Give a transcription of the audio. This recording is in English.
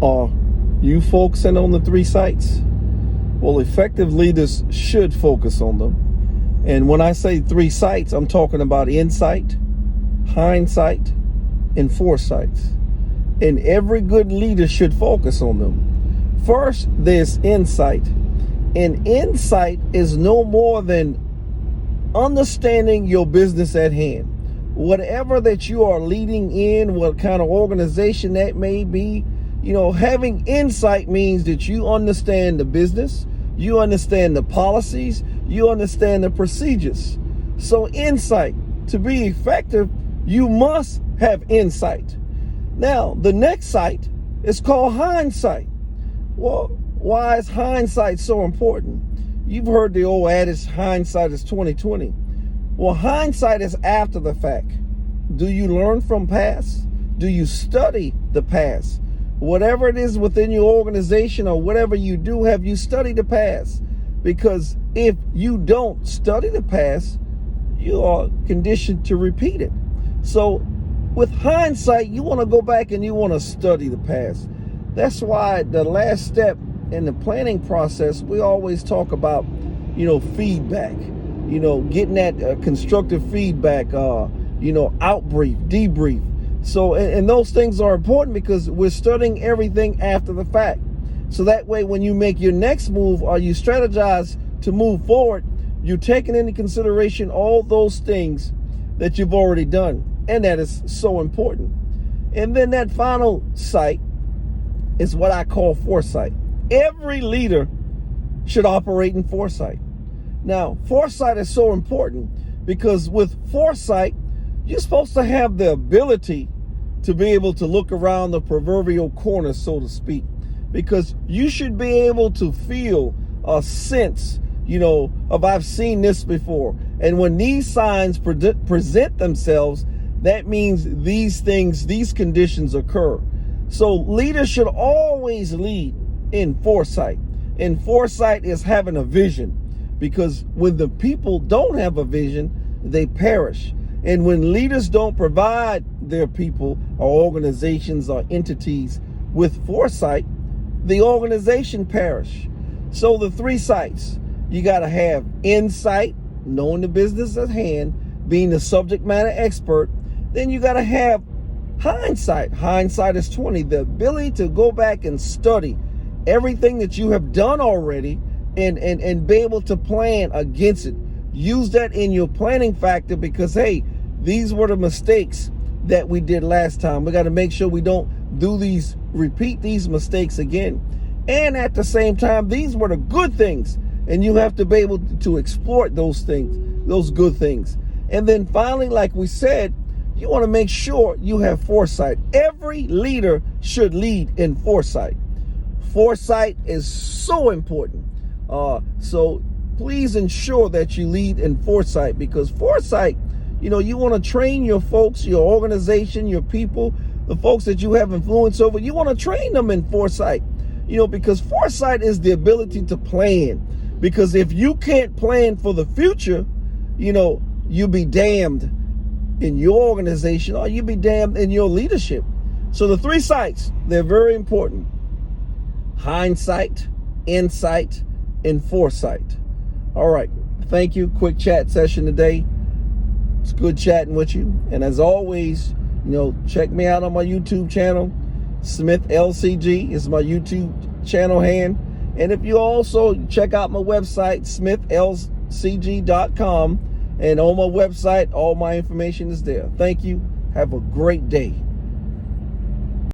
Are you focusing on the three sights? Well, effective leaders should focus on them. And when I say three sights, I'm talking about insight, hindsight, and foresight. And every good leader should focus on them. First, there's insight. And insight is no more than understanding your business at hand. Whatever that you are leading in, what kind of organization that may be, having insight means that you understand the business, you understand the policies, you understand the procedures. So insight, to be effective, you must have insight. Now, the next sight is called hindsight. Well, why is hindsight so important? You've heard the old adage, hindsight is 20/20. Well, hindsight is after the fact. Do you learn from past? Do you study the past? Whatever it is within your organization or whatever you do, have you studied the past? Because if you don't study the past, you are conditioned to repeat it. So with hindsight, you want to go back and you want to study the past. That's why the last step in the planning process, we always talk about, feedback, getting that constructive feedback, outbrief, debrief. So, and those things are important because we're studying everything after the fact. So that way, when you make your next move or you strategize to move forward, you're taking into consideration all those things that you've already done. And that is so important. And then that final sight is what I call foresight. Every leader should operate in foresight. Now, foresight is so important because with foresight, you're supposed to have the ability to be able to look around the proverbial corner, so to speak, because you should be able to feel a sense, of I've seen this before. And when these signs present themselves, that means these things, these conditions occur. So leaders should always lead in foresight. And foresight is having a vision, because when the people don't have a vision, they perish. And when leaders don't provide their people or organizations or entities with foresight, the organization perish. So the three sights, you got to have insight, knowing the business at hand, being the subject matter expert. Then you got to have hindsight. Hindsight is 20, the ability to go back and study everything that you have done already and be able to plan against it. Use that in your planning factor because, hey, these were the mistakes that we did last time. We got to make sure we don't repeat these mistakes again. And at the same time, these were the good things. And you have to be able to exploit those things, those good things. And then finally, like we said, you want to make sure you have foresight. Every leader should lead in foresight. Foresight is so important. So please ensure that you lead in foresight, because foresight, you want to train your folks, your organization, your people, the folks that you have influence over. You want to train them in foresight, because foresight is the ability to plan. Because if you can't plan for the future, you'll be damned in your organization or you'll be damned in your leadership. So the three sights, they're very important. Hindsight, insight, and foresight. All right. Thank you. Quick chat session today. It's good chatting with you. And as always, check me out on my YouTube channel. Smith LCG is my YouTube channel hand. And if you also check out my website, smithlcg.com. And on my website, all my information is there. Thank you. Have a great day.